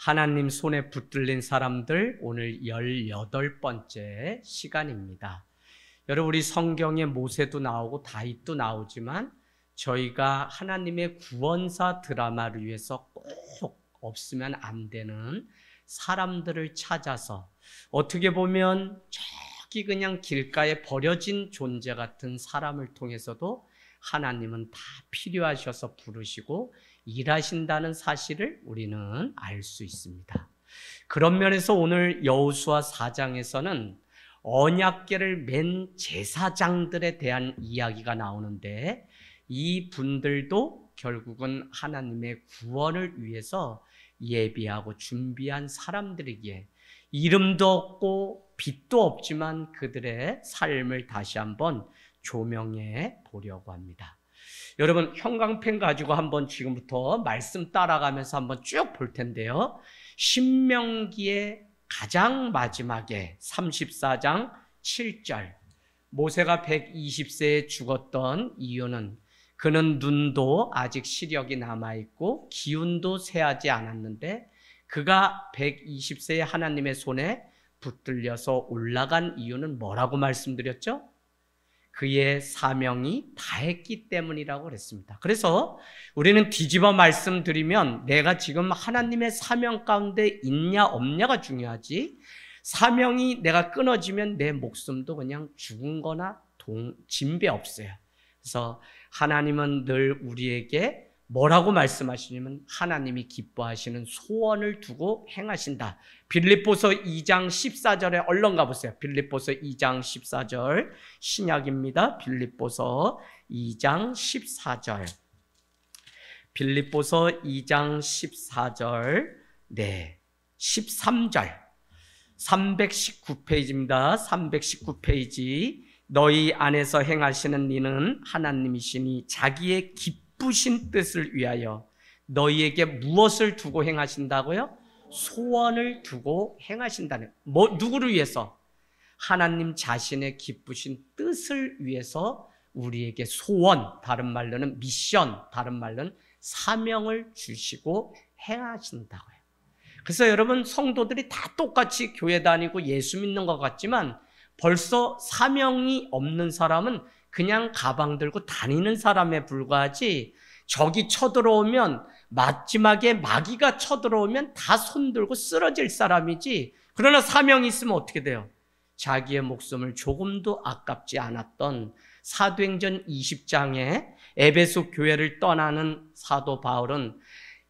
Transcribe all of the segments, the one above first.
하나님 손에 붙들린 사람들, 오늘 18번째 시간입니다. 여러분, 우리 성경에 모세도 나오고 다윗도 나오지만 저희가 하나님의 구원사 드라마를 위해서 꼭 없으면 안 되는 사람들을 찾아서, 어떻게 보면 저기 그냥 길가에 버려진 존재 같은 사람을 통해서도 하나님은 다 필요하셔서 부르시고 일하신다는 사실을 우리는 알 수 있습니다. 그런 면에서 오늘 여호수아 4장에서는 언약궤를 맨 제사장들에 대한 이야기가 나오는데, 이 분들도 결국은 하나님의 구원을 위해서 예비하고 준비한 사람들이기에 이름도 없고 빛도 없지만 그들의 삶을 다시 한번 조명해 보려고 합니다. 여러분, 형광펜 가지고 한번 지금부터 말씀 따라가면서 한번 쭉 볼 텐데요. 신명기의 가장 마지막에 34장 7절, 모세가 120세에 죽었던 이유는 그는 눈도 아직 시력이 남아있고 기운도 쇠하지 않았는데 그가 120세에 하나님의 손에 붙들려서 올라간 이유는 뭐라고 말씀드렸죠? 그의 사명이 다했기 때문이라고 그랬습니다. 그래서 우리는 뒤집어 말씀드리면 내가 지금 하나님의 사명 가운데 있냐 없냐가 중요하지, 사명이 내가 끊어지면 내 목숨도 그냥 죽은 거나 진배 없어요. 그래서 하나님은 늘 우리에게 뭐라고 말씀하시냐면 하나님이 기뻐하시는 소원을 두고 행하신다. 빌립보서 2장 14절에 얼른 가보세요. 빌립보서 2장 14절 신약입니다. 빌립보서 2장 14절. 빌립보서 2장 14절, 13절. 319페이지입니다. 319페이지. 너희 안에서 행하시는 이는 하나님이시니 자기의 기쁘신 뜻을 위하여 너희에게 무엇을 두고 행하신다고요? 소원을 두고 행하신다는. 누구를 위해서? 하나님 자신의 기쁘신 뜻을 위해서 우리에게 소원, 다른 말로는 미션, 다른 말로는 사명을 주시고 행하신다고요. 그래서 여러분, 성도들이 다 똑같이 교회 다니고 예수 믿는 것 같지만 벌써 사명이 없는 사람은 그냥 가방 들고 다니는 사람에 불과하지, 적이 쳐들어오면, 마지막에 마귀가 쳐들어오면 다 손들고 쓰러질 사람이지, 그러나 사명이 있으면 어떻게 돼요? 자기의 목숨을 조금도 아깝지 않았던 사도행전 20장에 에베소 교회를 떠나는 사도 바울은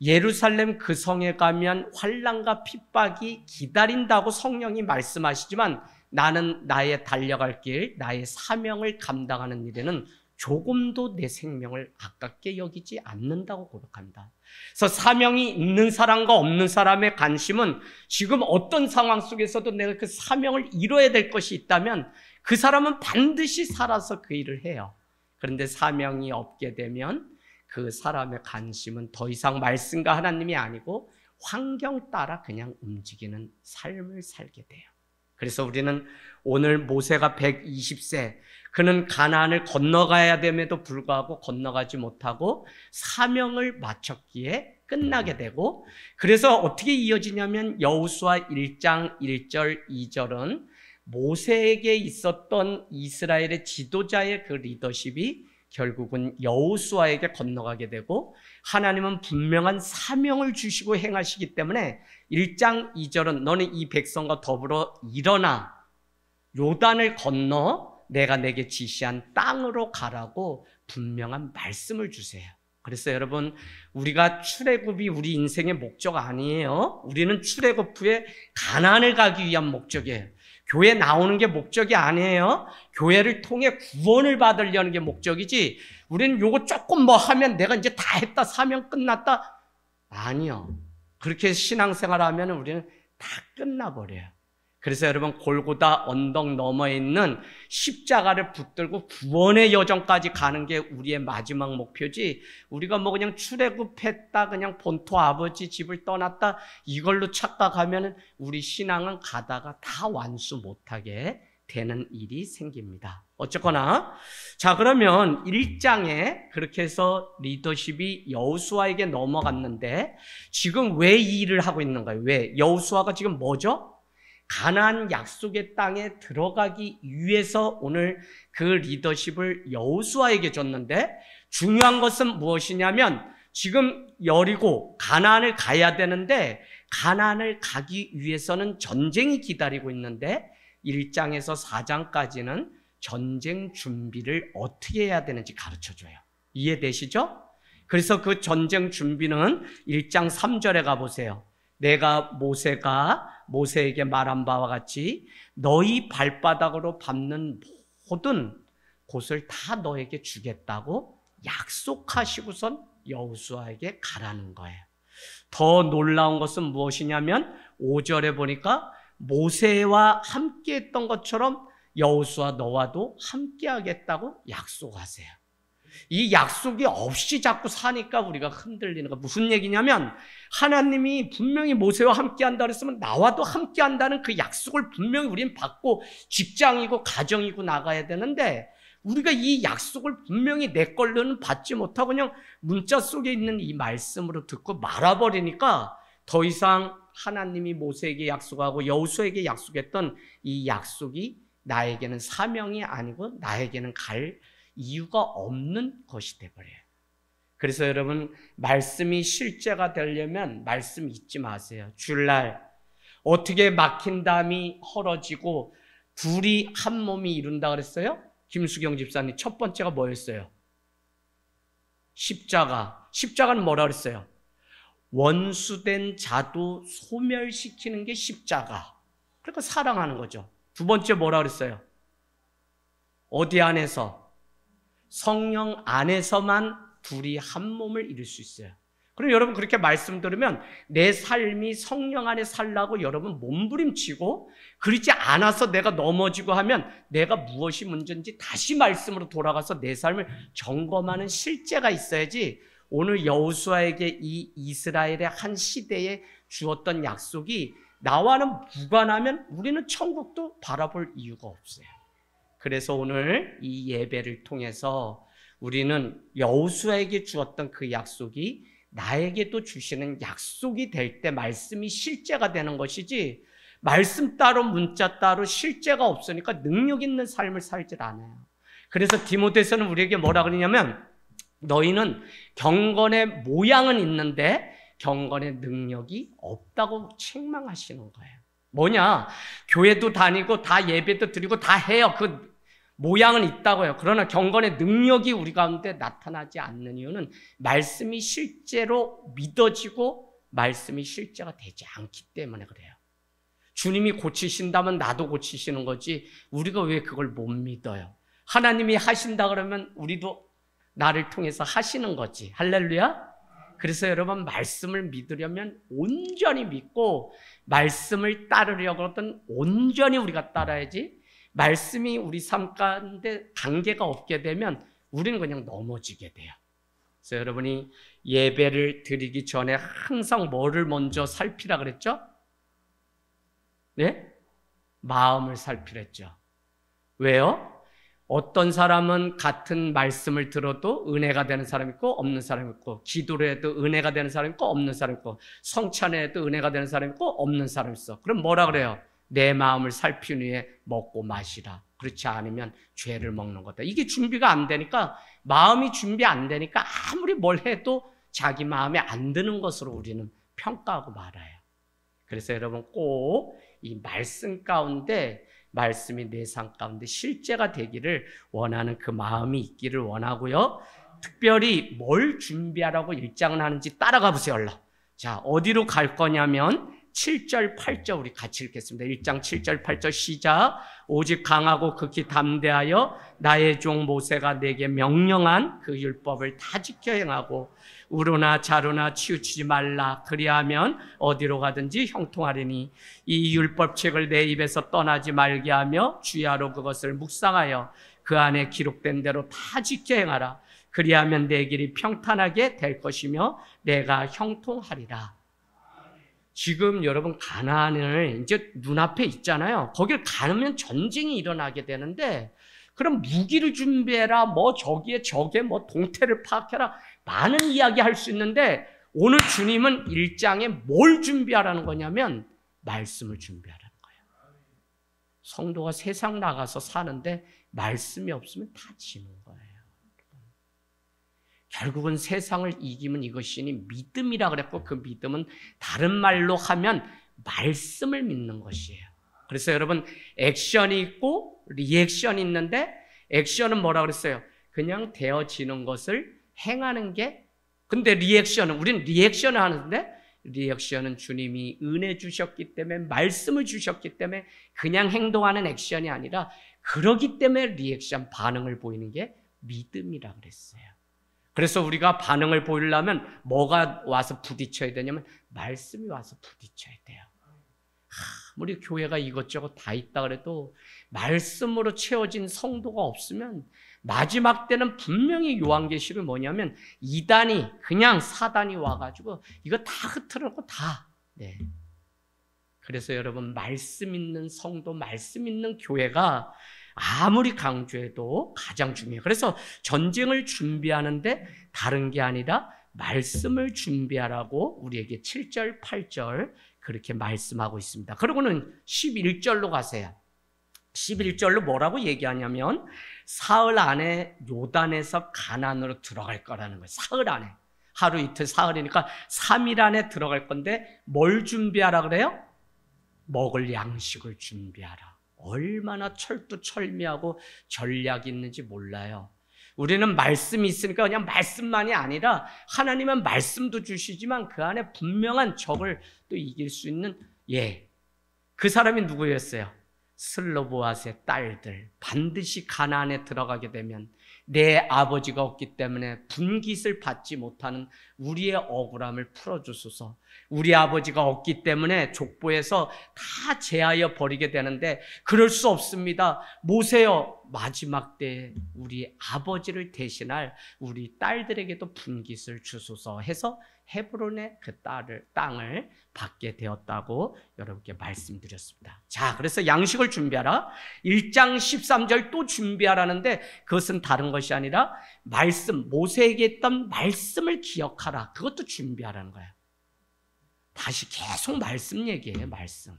예루살렘 그 성에 가면 환난과 핍박이 기다린다고 성령이 말씀하시지만 나는 나의 달려갈 길, 나의 사명을 감당하는 일에는 조금도 내 생명을 아깝게 여기지 않는다고 고백합니다. 그래서 사명이 있는 사람과 없는 사람의 관심은 지금 어떤 상황 속에서도 내가 그 사명을 이뤄야 될 것이 있다면 그 사람은 반드시 살아서 그 일을 해요. 그런데 사명이 없게 되면 그 사람의 관심은 더 이상 말씀과 하나님이 아니고 환경 따라 그냥 움직이는 삶을 살게 돼요. 그래서 우리는 오늘 모세가 120세, 그는 가나안을 건너가야 됨에도 불구하고 건너가지 못하고 사명을 마쳤기에 끝나게 되고, 그래서 어떻게 이어지냐면 여호수아 1장 1절 2절은 모세에게 있었던 이스라엘의 지도자의 그 리더십이 결국은 여호수아에게 건너가게 되고, 하나님은 분명한 사명을 주시고 행하시기 때문에 1장 2절은 너는 이 백성과 더불어 일어나 요단을 건너 내가 내게 지시한 땅으로 가라고 분명한 말씀을 주세요. 그래서 여러분, 우리가 출애굽이 우리 인생의 목적 아니에요. 우리는 출애굽 후에 가나안을 가기 위한 목적이에요. 교회 나오는 게 목적이 아니에요. 교회를 통해 구원을 받으려는 게 목적이지, 우리는 요거 조금 뭐 하면 내가 이제 다 했다, 사명 끝났다. 아니요. 그렇게 신앙생활 하면 우리는 다 끝나버려요. 그래서 여러분, 골고다 언덕 너머에 있는 십자가를 붙들고 구원의 여정까지 가는 게 우리의 마지막 목표지, 우리가 뭐 그냥 출애굽했다, 그냥 본토 아버지 집을 떠났다, 이걸로 착각하면 우리 신앙은 가다가 다 완수 못하게 되는 일이 생깁니다. 어쨌거나 자, 그러면 1장에 그렇게 해서 리더십이 여호수아에게 넘어갔는데 지금 왜 이 일을 하고 있는 거예요? 왜? 여호수아가 지금 뭐죠? 가나안 약속의 땅에 들어가기 위해서 오늘 그 리더십을 여호수아에게 줬는데 중요한 것은 무엇이냐면 지금 여리고 가나안을 가야 되는데 가나안을 가기 위해서는 전쟁이 기다리고 있는데 1장에서 4장까지는 전쟁 준비를 어떻게 해야 되는지 가르쳐줘요. 이해되시죠? 그래서 그 전쟁 준비는 1장 3절에 가보세요. 내가 모세가 모세에게 말한 바와 같이 너희 발바닥으로 밟는 모든 곳을 다 너에게 주겠다고 약속하시고선 여호수아에게 가라는 거예요. 더 놀라운 것은 무엇이냐면 5절에 보니까 모세와 함께 했던 것처럼 여호수아 너와도 함께 하겠다고 약속하세요. 이 약속이 없이 자꾸 사니까 우리가 흔들리는 거. 무슨 얘기냐면 하나님이 분명히 모세와 함께 한다 그랬으면 나와도 함께 한다는 그 약속을 분명히 우리는 받고 직장이고 가정이고 나가야 되는데 우리가 이 약속을 분명히 내 걸로는 받지 못하고 그냥 문자 속에 있는 이 말씀으로 듣고 말아버리니까 더 이상 하나님이 모세에게 약속하고 여호수아에게 약속했던 이 약속이 나에게는 사명이 아니고 나에게는 갈 이유가 없는 것이 되어버려요. 그래서 여러분 말씀이 실제가 되려면 말씀 잊지 마세요. 주일날 어떻게 막힌 담이 헐어지고 둘이 한 몸이 이룬다 그랬어요? 김수경 집사님 첫 번째가 뭐였어요? 십자가. 십자가는 뭐라 그랬어요? 원수된 자도 소멸시키는 게 십자가. 그러니까 사랑하는 거죠. 두 번째 뭐라 그랬어요? 어디 안에서? 성령 안에서만 둘이 한 몸을 이룰 수 있어요. 그럼 여러분 그렇게 말씀 들으면 내 삶이 성령 안에 살라고 여러분 몸부림치고 그렇지 않아서 내가 넘어지고 하면 내가 무엇이 문제인지 다시 말씀으로 돌아가서 내 삶을 점검하는 실제가 있어야지 오늘 여호수아에게 이 이스라엘의 한 시대에 주었던 약속이 나와는 무관하면 우리는 천국도 바라볼 이유가 없어요. 그래서 오늘 이 예배를 통해서 우리는 여호수아에게 주었던 그 약속이 나에게도 주시는 약속이 될 때 말씀이 실제가 되는 것이지 말씀 따로 문자 따로 실제가 없으니까 능력 있는 삶을 살질 않아요. 그래서 디모데서는 우리에게 뭐라 그러냐면 너희는 경건의 모양은 있는데 경건의 능력이 없다고 책망하시는 거예요. 뭐냐? 교회도 다니고 다 예배도 드리고 다 해요. 그 모양은 있다고요. 그러나 경건의 능력이 우리 가운데 나타나지 않는 이유는 말씀이 실제로 믿어지고 말씀이 실제가 되지 않기 때문에 그래요. 주님이 고치신다면 나도 고치시는 거지 우리가 왜 그걸 못 믿어요? 하나님이 하신다 그러면 우리도 나를 통해서 하시는 거지. 할렐루야. 그래서 여러분 말씀을 믿으려면 온전히 믿고 말씀을 따르려고 하던 온전히 우리가 따라야지 말씀이 우리 삶 가운데 관계가 없게 되면 우리는 그냥 넘어지게 돼요. 그래서 여러분이 예배를 드리기 전에 항상 뭐를 먼저 살피라 그랬죠? 네? 마음을 살피랬죠. 왜요? 어떤 사람은 같은 말씀을 들어도 은혜가 되는 사람이 있고 없는 사람이 있고 기도를 해도 은혜가 되는 사람이 있고 없는 사람이 있고 성찬에 해도 은혜가 되는 사람이 있고 없는 사람이 있어. 그럼 뭐라 그래요? 내 마음을 살핀 후에 먹고 마시라. 그렇지 않으면 죄를 먹는 거다. 이게 준비가 안 되니까 마음이 준비 안 되니까 아무리 뭘 해도 자기 마음에 안 드는 것으로 우리는 평가하고 말아요. 그래서 여러분 꼭 이 말씀 가운데 말씀이 내 삶 가운데 실제가 되기를 원하는 그 마음이 있기를 원하고요. 특별히 뭘 준비하라고 1장은 하는지 따라가 보세요. 얼른. 자, 어디로 갈 거냐면 7절, 8절 우리 같이 읽겠습니다. 1장 7절, 8절 시작. 오직 강하고 극히 담대하여 나의 종 모세가 내게 명령한 그 율법을 다 지켜 행하고 우루나 자루나 치우치지 말라. 그리하면 어디로 가든지 형통하리니 이 율법책을 내 입에서 떠나지 말게 하며 주야로 그것을 묵상하여 그 안에 기록된 대로 다 지켜 행하라. 그리하면 내 길이 평탄하게 될 것이며 내가 형통하리라. 지금 여러분 가나안을 이제 눈앞에 있잖아요. 거길 가면 전쟁이 일어나게 되는데 그럼 무기를 준비해라, 뭐 저기에 저게 뭐 동태를 파악해라, 많은 이야기 할 수 있는데 오늘 주님은 1장에 뭘 준비하라는 거냐면 말씀을 준비하라는 거예요. 성도가 세상 나가서 사는데 말씀이 없으면 다 지는 거예요. 결국은 세상을 이기면 이것이니 믿음이라 그랬고, 그 믿음은 다른 말로 하면 말씀을 믿는 것이에요. 그래서 여러분 액션이 있고 리액션이 있는데, 액션은 뭐라 그랬어요? 그냥 되어지는 것을 행하는 게, 근데 리액션은, 우리는 리액션을 하는데, 리액션은 주님이 은혜 주셨기 때문에, 말씀을 주셨기 때문에 그냥 행동하는 액션이 아니라, 그러기 때문에 리액션, 반응을 보이는 게 믿음이라 그랬어요. 그래서 우리가 반응을 보이려면 뭐가 와서 부딪혀야 되냐면 말씀이 와서 부딪혀야 돼요. 우리 교회가 이것저것 다 있다 그래도 말씀으로 채워진 성도가 없으면 마지막 때는 분명히 요한계시록이 뭐냐면 이단이, 그냥 사단이 와가지고 이거 다 흐트러고 다. 네. 그래서 여러분 말씀 있는 성도, 말씀 있는 교회가 아무리 강조해도 가장 중요해요. 그래서 전쟁을 준비하는데 다른 게 아니라 말씀을 준비하라고 우리에게 7절, 8절 그렇게 말씀하고 있습니다. 그리고는 11절로 가세요. 11절로 뭐라고 얘기하냐면 사흘 안에 요단에서 가나안으로 들어갈 거라는 거예요. 사흘 안에. 하루 이틀 사흘이니까 3일 안에 들어갈 건데 뭘 준비하라 그래요? 먹을 양식을 준비하라. 얼마나 철두철미하고 전략이 있는지 몰라요. 우리는 말씀이 있으니까 그냥 말씀만이 아니라 하나님은 말씀도 주시지만 그 안에 분명한 적을 또 이길 수 있는, 그 사람이 누구였어요? 슬로보앗의 딸들. 반드시 가나안에 들어가게 되면 내 아버지가 없기 때문에 분깃을 받지 못하는 우리의 억울함을 풀어주소서. 우리 아버지가 없기 때문에 족보에서 다 제하여 버리게 되는데 그럴 수 없습니다. 모세여, 마지막 때에 우리 아버지를 대신할 우리 딸들에게도 분깃을 주소서 해서 헤브론의 그 땅을 받게 되었다고 여러분께 말씀드렸습니다. 자, 그래서 양식을 준비하라. 1장 13절 또 준비하라는데 그것은 다른 것이 아니라 말씀, 모세에게 했던 말씀을 기억하라. 그것도 준비하라는 거예요. 다시 계속 말씀 얘기해요, 말씀.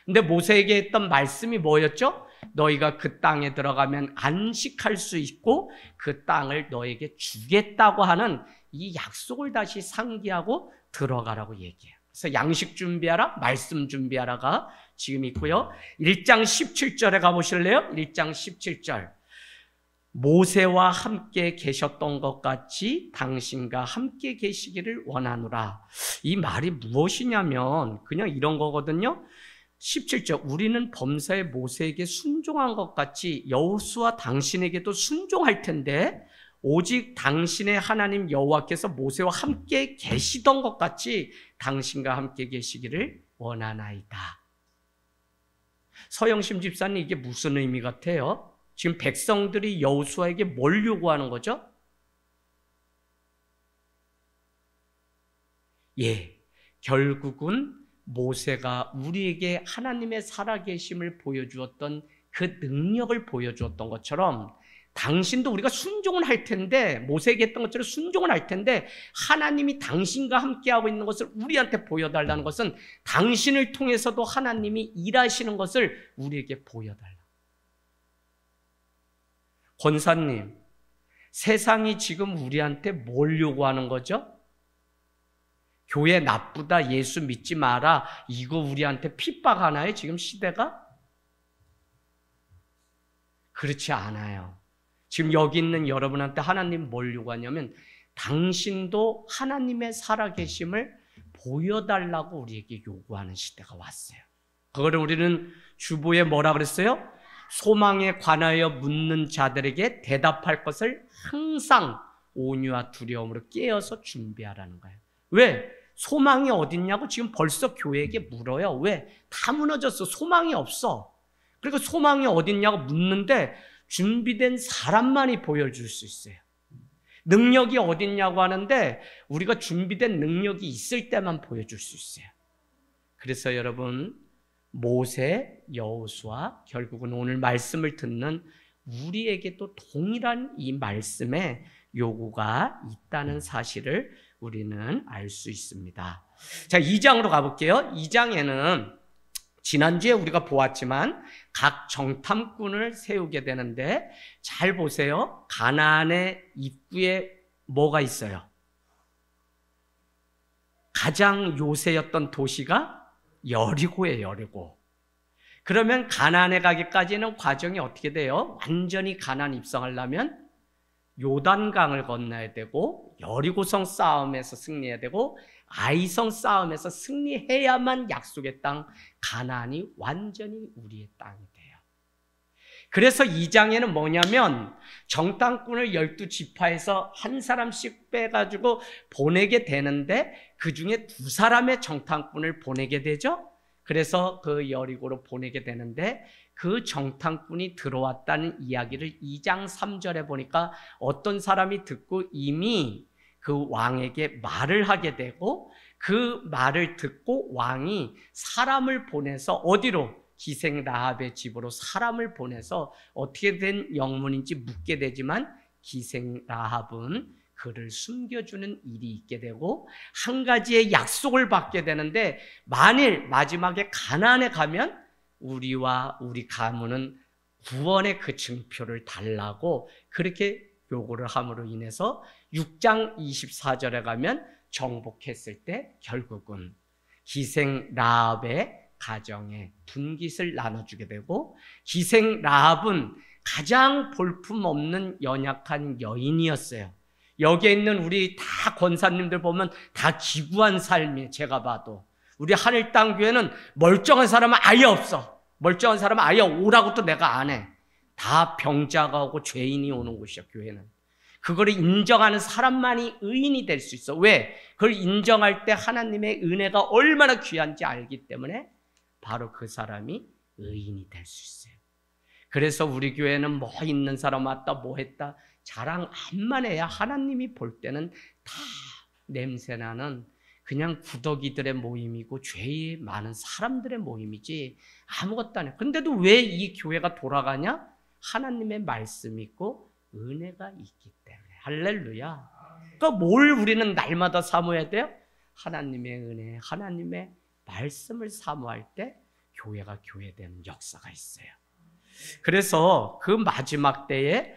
근데 모세에게 했던 말씀이 뭐였죠? 너희가 그 땅에 들어가면 안식할 수 있고 그 땅을 너에게 주겠다고 하는 이 약속을 다시 상기하고 들어가라고 얘기해요. 그래서 양식 준비하라, 말씀 준비하라가 지금 있고요. 1장 17절에 가보실래요? 1장 17절. 모세와 함께 계셨던 것 같이 당신과 함께 계시기를 원하노라. 이 말이 무엇이냐면 그냥 이런 거거든요. 17절, 우리는 범사에 모세에게 순종한 것 같이 여호수아 당신에게도 순종할 텐데 오직 당신의 하나님 여호와께서 모세와 함께 계시던 것 같이 당신과 함께 계시기를 원하나이다. 서영심 집사님, 이게 무슨 의미 같아요? 지금 백성들이 여호수아에게 뭘 요구하는 거죠? 결국은 모세가 우리에게 하나님의 살아계심을 보여주었던 그 능력을 보여주었던 것처럼 당신도 우리가 순종을 할 텐데, 모세에게 했던 것처럼 순종을 할 텐데 하나님이 당신과 함께하고 있는 것을 우리한테 보여달라는 것은 당신을 통해서도 하나님이 일하시는 것을 우리에게 보여달라. 권사님, 세상이 지금 우리한테 뭘 요구하는 거죠? 교회 나쁘다, 예수 믿지 마라, 이거 우리한테 핍박하나요? 지금 시대가? 그렇지 않아요. 지금 여기 있는 여러분한테 하나님 뭘 요구하냐면 당신도 하나님의 살아계심을 보여달라고 우리에게 요구하는 시대가 왔어요. 그거를 우리는 주보에 뭐라 그랬어요? 소망에 관하여 묻는 자들에게 대답할 것을 항상 온유와 두려움으로 깨어서 준비하라는 거예요. 왜? 소망이 어딨냐고 지금 벌써 교회에게 물어요. 왜? 다 무너졌어. 소망이 없어. 그리고 소망이 어딨냐고 묻는데 준비된 사람만이 보여줄 수 있어요. 능력이 어딨냐고 하는데 우리가 준비된 능력이 있을 때만 보여줄 수 있어요. 그래서 여러분, 모세, 여호수아, 결국은 오늘 말씀을 듣는 우리에게도 동일한 이 말씀에 요구가 있다는 사실을 우리는 알 수 있습니다. 자, 2장으로 가볼게요. 2장에는 지난주에 우리가 보았지만 각 정탐꾼을 세우게 되는데, 잘 보세요. 가나안의 입구에 뭐가 있어요? 가장 요새였던 도시가 여리고예요, 여리고. 그러면 가나안에 가기까지는 과정이 어떻게 돼요? 완전히 가나안 입성하려면 요단강을 건너야 되고, 여리고성 싸움에서 승리해야 되고, 아이성 싸움에서 승리해야만 약속의 땅 가나안이 완전히 우리의 땅이 돼요. 그래서 2장에는 뭐냐면 정탐꾼을 12지파에서 한 사람씩 빼가지고 보내게 되는데, 그 중에 2사람의 정탐꾼을 보내게 되죠. 그래서 그 여리고로 보내게 되는데, 그 정탐꾼이 들어왔다는 이야기를 2장 3절에 보니까 어떤 사람이 듣고 이미 그 왕에게 말을 하게 되고, 그 말을 듣고 왕이 사람을 보내서 어디로? 기생 라합의 집으로 사람을 보내서 어떻게 된 영문인지 묻게 되지만, 기생 라합은 그를 숨겨주는 일이 있게 되고 한 가지의 약속을 받게 되는데, 만일 마지막에 가나안에 가면 우리와 우리 가문은 구원의 그 증표를 달라고 그렇게 요구를 함으로 인해서 6장 24절에 가면 정복했을 때 결국은 기생 라합의 가정에 분깃을 나눠주게 되고, 기생 라합은 가장 볼품없는 연약한 여인이었어요. 여기에 있는 우리 다 권사님들 보면 다 기구한 삶이에요. 제가 봐도 우리 하늘 땅 교회는 멀쩡한 사람은 아예 없어. 멀쩡한 사람은 아예 오라고 또 내가 안 해. 다 병자가 오고 죄인이 오는 곳이야, 교회는. 그거를 인정하는 사람만이 의인이 될 수 있어. 왜? 그걸 인정할 때 하나님의 은혜가 얼마나 귀한지 알기 때문에 바로 그 사람이 의인이 될 수 있어요. 그래서 우리 교회는 뭐 있는 사람 왔다 뭐 했다 자랑 암만 해야 하나님이 볼 때는 다 냄새나는 그냥 구더기들의 모임이고 죄의 많은 사람들의 모임이지 아무것도 안 해. 근데도 왜 이 교회가 돌아가냐? 하나님의 말씀이 있고 은혜가 있기 때문에. 할렐루야. 그러니까 뭘 우리는 날마다 사모해야 돼요? 하나님의 은혜, 하나님의 말씀을 사모할 때 교회가 교회되는 역사가 있어요. 그래서 그 마지막 때에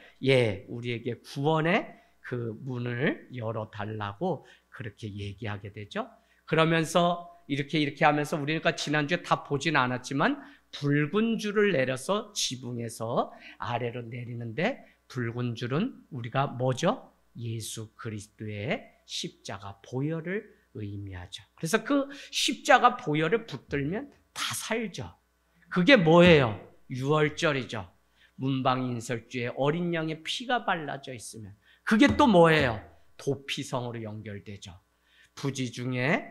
우리에게 구원의 그 문을 열어달라고 그렇게 얘기하게 되죠. 그러면서 이렇게 하면서 우리가 지난주에 다 보진 않았지만 붉은 줄을 내려서 지붕에서 아래로 내리는데, 붉은 줄은 우리가 뭐죠? 예수 그리스도의 십자가 보혈을 의미하죠. 그래서 그 십자가 보혈을 붙들면 다 살죠. 그게 뭐예요? 유월절이죠. 문방인설주에 어린 양의 피가 발라져 있으면 그게 또 뭐예요? 도피성으로 연결되죠. 부지 중에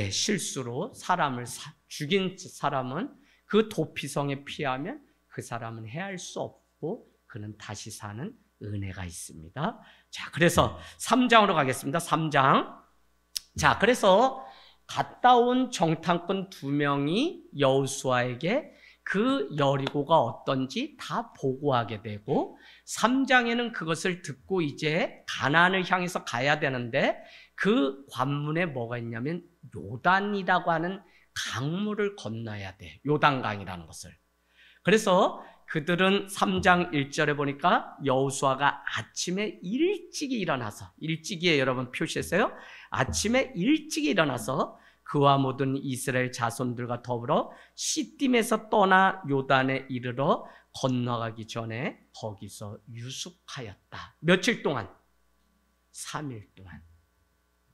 실수로 사람을 죽인 사람은 그 도피성에 피하면 그 사람은 해할 수 없고 그는 다시 사는 은혜가 있습니다. 자, 그래서 3장으로 가겠습니다. 3장. 자, 그래서 갔다 온 정탐꾼 2명이 여호수아에게 그 여리고가 어떤지 다 보고하게 되고, 3장에는 그것을 듣고 이제 가나안을 향해서 가야 되는데, 그 관문에 뭐가 있냐면 요단이라고 하는 강물을 건너야 돼. 요단강이라는 것을. 그래서 그들은 3장 1절에 보니까 여호수아가 아침에 일찍이 일어나서, 일찍이에 여러분 표시했어요? 아침에 일찍이 일어나서 그와 모든 이스라엘 자손들과 더불어 시딤에서 떠나 요단에 이르러 건너가기 전에 거기서 유숙하였다. 며칠 동안? 3일 동안.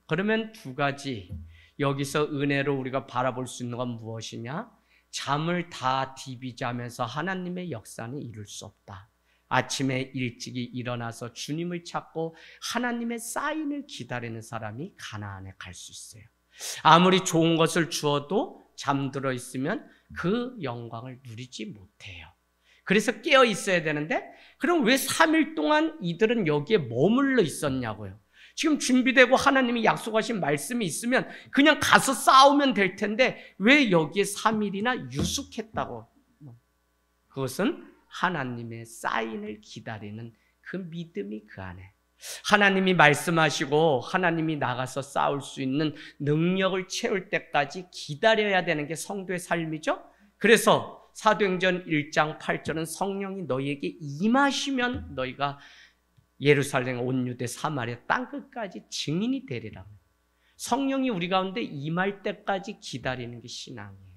그러면 2가지, 여기서 은혜로 우리가 바라볼 수 있는 건 무엇이냐? 잠을 다 디비자면서 하나님의 역사는 이룰 수 없다. 아침에 일찍이 일어나서 주님을 찾고 하나님의 사인을 기다리는 사람이 가나안에 갈 수 있어요. 아무리 좋은 것을 주어도 잠들어 있으면 그 영광을 누리지 못해요. 그래서 깨어 있어야 되는데, 그럼 왜 3일 동안 이들은 여기에 머물러 있었냐고요. 지금 준비되고 하나님이 약속하신 말씀이 있으면 그냥 가서 싸우면 될 텐데 왜 여기에 3일이나 유숙했다고? 그것은 하나님의 사인을 기다리는 그 믿음이 그 안에, 하나님이 말씀하시고 하나님이 나가서 싸울 수 있는 능력을 채울 때까지 기다려야 되는 게 성도의 삶이죠. 그래서 사도행전 1장 8절은 성령이 너희에게 임하시면 너희가 예루살렘, 온 유대, 사마리아 땅끝까지 증인이 되리라. 성령이 우리 가운데 임할 때까지 기다리는 게 신앙이에요.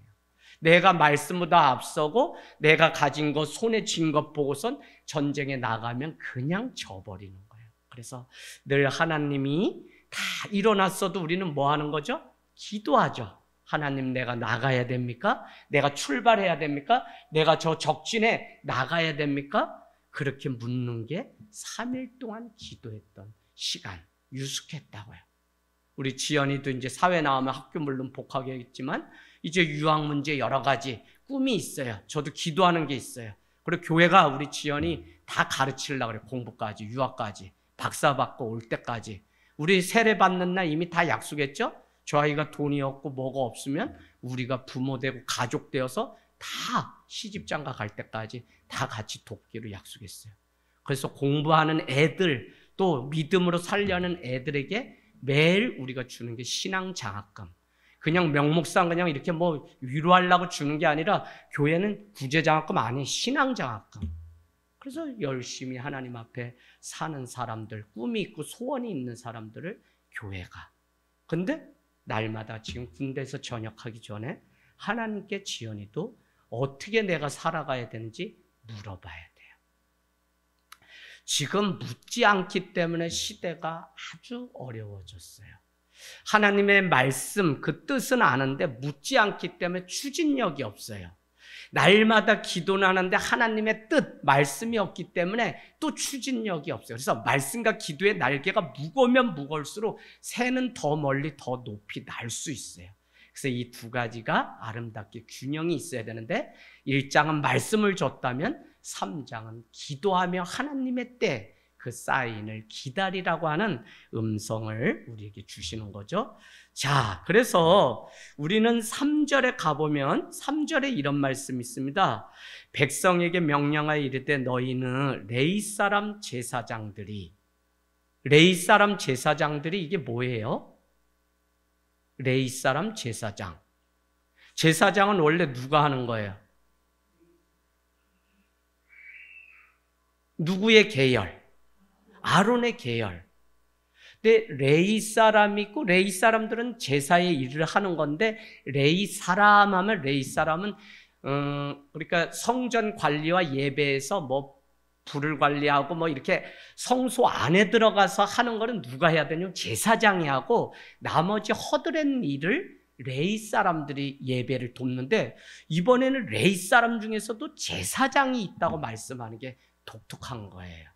내가 말씀보다 앞서고 내가 가진 것, 손에 쥔 것 보고선 전쟁에 나가면 그냥 져버리는 거예요. 그래서 늘 하나님이 다 일어났어도 우리는 뭐 하는 거죠? 기도하죠. 하나님, 내가 나가야 됩니까? 내가 출발해야 됩니까? 내가 저 적진에 나가야 됩니까? 그렇게 묻는 게 3일 동안 기도했던 시간, 유숙했다고요. 우리 지연이도 이제 사회 나오면 학교 물론 복학하겠지만 이제 유학 문제 여러 가지 꿈이 있어요. 저도 기도하는 게 있어요. 그리고 교회가 우리 지연이 다 가르치려고 그래요. 공부까지, 유학까지, 박사 받고 올 때까지. 우리 세례 받는 날 이미 다 약속했죠? 저 아이가 돈이 없고 뭐가 없으면 우리가 부모 되고 가족 되어서 다 시집장가 갈 때까지 다 같이 돕기로 약속했어요. 그래서 공부하는 애들, 또 믿음으로 살려는 애들에게 매일 우리가 주는 게 신앙 장학금. 그냥 명목상 그냥 이렇게 뭐 위로하려고 주는 게 아니라 교회는 구제 장학금 아닌 신앙 장학금. 그래서 열심히 하나님 앞에 사는 사람들, 꿈이 있고 소원이 있는 사람들을 교회가. 근데 날마다 지금 군대에서 전역하기 전에 하나님께 지연이도 어떻게 내가 살아가야 되는지 물어봐야 돼요. 지금 묻지 않기 때문에 시대가 아주 어려워졌어요. 하나님의 말씀, 그 뜻은 아는데 묻지 않기 때문에 추진력이 없어요. 날마다 기도는 하는데 하나님의 뜻, 말씀이 없기 때문에 또 추진력이 없어요. 그래서 말씀과 기도의 날개가 무거우면 무거울수록 새는 더 멀리 더 높이 날 수 있어요. 그래서 이 두 가지가 아름답게 균형이 있어야 되는데 1장은 말씀을 줬다면 3장은 기도하며 하나님의 때 그 사인을 기다리라고 하는 음성을 우리에게 주시는 거죠. 자, 그래서 우리는 3절에 가보면 3절에 이런 말씀이 있습니다. 백성에게 명령하여 이르되 너희는 레위 사람 제사장들이, 레위 사람 제사장들이 이게 뭐예요? 레위 사람 제사장. 제사장은 원래 누가 하는 거예요? 누구의 계열? 아론의 계열. 근데 레위 사람이 있고 레위 사람들은 제사의 일을 하는 건데 레위 사람 하면 레위 사람은 그러니까 성전 관리와 예배에서 뭐 불을 관리하고 뭐 이렇게 성소 안에 들어가서 하는 거는 누가 해야 되냐면 제사장이 하고 나머지 허드렛 일을 레위 사람들이 예배를 돕는데 이번에는 레위 사람 중에서도 제사장이 있다고 말씀하는 게 독특한 거예요.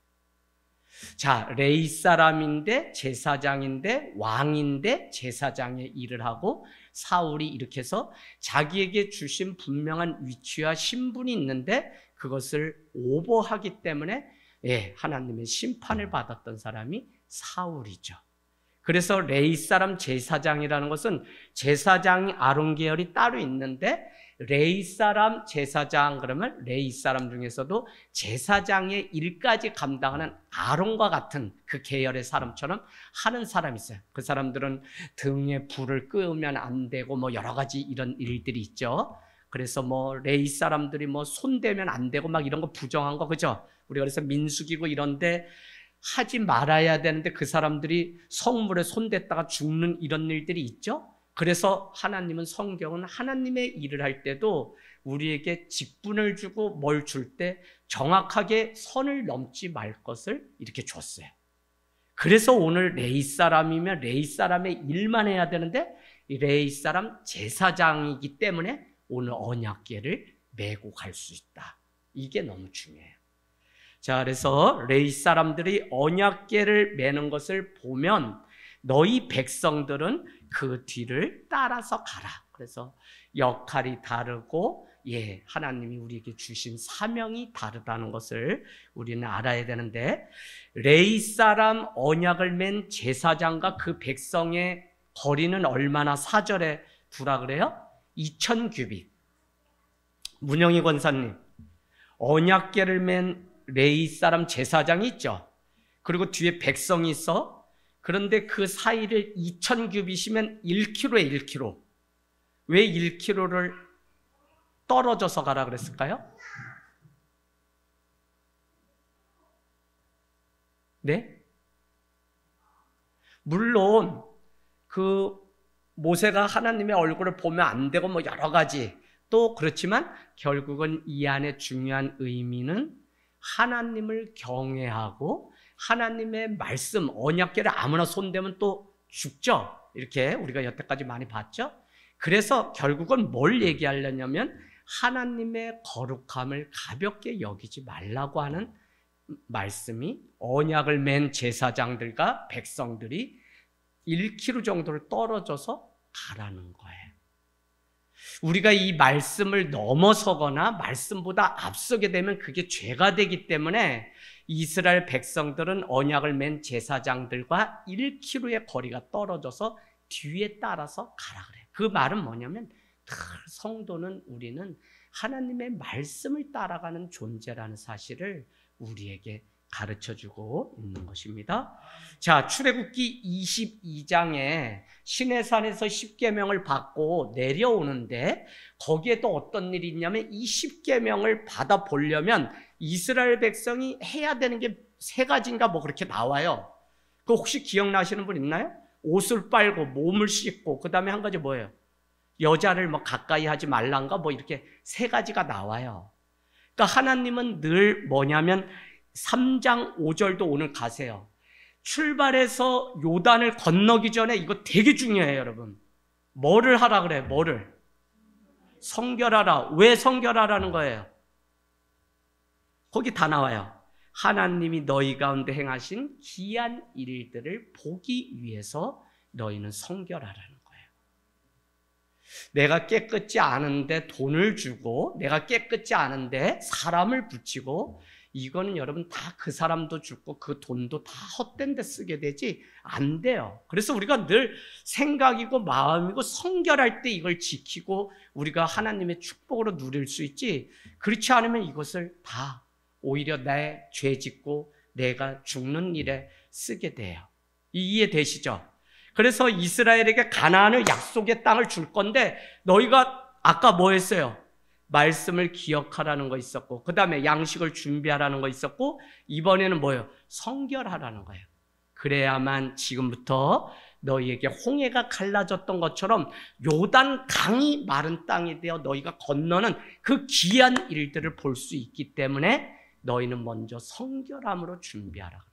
자, 레위 사람인데 제사장인데 왕인데 제사장의 일을 하고 사울이 이렇게 해서 자기에게 주신 분명한 위치와 신분이 있는데 그것을 오버하기 때문에 하나님의 심판을 받았던 사람이 사울이죠. 그래서 레위 사람 제사장이라는 것은 제사장이 아론 계열이 따로 있는데 레위 사람 제사장 그러면 레위 사람 중에서도 제사장의 일까지 감당하는 아론과 같은 그 계열의 사람처럼 하는 사람이 있어요. 그 사람들은 등에 불을 끄면 안 되고 뭐 여러 가지 이런 일들이 있죠. 그래서 뭐 레위 사람들이 뭐 손대면 안 되고 막 이런 거 부정한 거 그죠? 우리가 그래서 민수기고 이런데 하지 말아야 되는데 그 사람들이 성물에 손댔다가 죽는 이런 일들이 있죠. 그래서 하나님은 성경은 하나님의 일을 할 때도 우리에게 직분을 주고 뭘 줄 때 정확하게 선을 넘지 말 것을 이렇게 줬어요. 그래서 오늘 레위 사람이면 레위 사람의 일만 해야 되는데 이 레위 사람 제사장이기 때문에 오늘 언약궤를 메고 갈 수 있다. 이게 너무 중요해요. 자, 그래서 레위 사람들이 언약궤를 메는 것을 보면 너희 백성들은 그 뒤를 따라서 가라. 그래서 역할이 다르고 하나님이 우리에게 주신 사명이 다르다는 것을 우리는 알아야 되는데, 레위 사람 언약을 맨 제사장과 그 백성의 거리는 얼마나 4절에 두라 그래요? 2000규빗. 문영희 권사님, 언약궤를 맨 레위 사람 제사장이 있죠. 그리고 뒤에 백성이 있어. 그런데 그 사이를 2000규빗이면 1km에 1km. 왜 1km를 떨어져서 가라 그랬을까요? 네? 물론 그 모세가 하나님의 얼굴을 보면 안 되고 뭐 여러 가지 또 그렇지만, 결국은 이 안에 중요한 의미는 하나님을 경외하고 하나님의 말씀, 언약궤를 아무나 손대면 또 죽죠. 이렇게 우리가 여태까지 많이 봤죠. 그래서 결국은 뭘 얘기하려냐면 하나님의 거룩함을 가볍게 여기지 말라고 하는 말씀이, 언약을 맨 제사장들과 백성들이 1km 정도를 떨어져서 가라는 거예요. 우리가 이 말씀을 넘어서거나 말씀보다 앞서게 되면 그게 죄가 되기 때문에 이스라엘 백성들은 언약을 맨 제사장들과 1km의 거리가 떨어져서 뒤에 따라서 가라 그래요. 그 말은 뭐냐면 성도는, 우리는 하나님의 말씀을 따라가는 존재라는 사실을 우리에게 가르쳐주고 있는 것입니다. 자, 출애굽기 22장에 시내산에서 10계명을 받고 내려오는데, 거기에 또 어떤 일이 있냐면 이 10계명을 받아보려면 이스라엘 백성이 해야 되는 게 3가지인가 뭐 그렇게 나와요. 그 혹시 기억나시는 분 있나요? 옷을 빨고 몸을 씻고, 그 다음에 한 가지 뭐예요? 여자를 뭐 가까이 하지 말란가 뭐 이렇게 3가지가 나와요. 그러니까 하나님은 늘 뭐냐면 3장 5절도 오늘 가세요. 출발해서 요단을 건너기 전에 이거 되게 중요해요, 여러분. 뭐를 하라 그래? 뭐를? 성결하라. 왜 성결하라는 거예요? 거기 다 나와요. 하나님이 너희 가운데 행하신 기이한 일들을 보기 위해서 너희는 성결하라는 거예요. 내가 깨끗지 않은데 돈을 주고, 내가 깨끗지 않은데 사람을 붙이고, 이거는 여러분 다 그 사람도 죽고 그 돈도 다 헛된 데 쓰게 되지 안 돼요. 그래서 우리가 늘 생각이고 마음이고 성결할 때 이걸 지키고 우리가 하나님의 축복으로 누릴 수 있지, 그렇지 않으면 이것을 다 오히려 내 죄 짓고 내가 죽는 일에 쓰게 돼요. 이해되시죠? 그래서 이스라엘에게 가나안을, 약속의 땅을 줄 건데, 너희가 아까 뭐 했어요? 말씀을 기억하라는 거 있었고, 그 다음에 양식을 준비하라는 거 있었고, 이번에는 뭐예요? 성결하라는 거예요. 그래야만 지금부터 너희에게 홍해가 갈라졌던 것처럼 요단 강이 마른 땅이 되어 너희가 건너는 그 귀한 일들을 볼 수 있기 때문에 너희는 먼저 성결함으로 준비하라 그래요.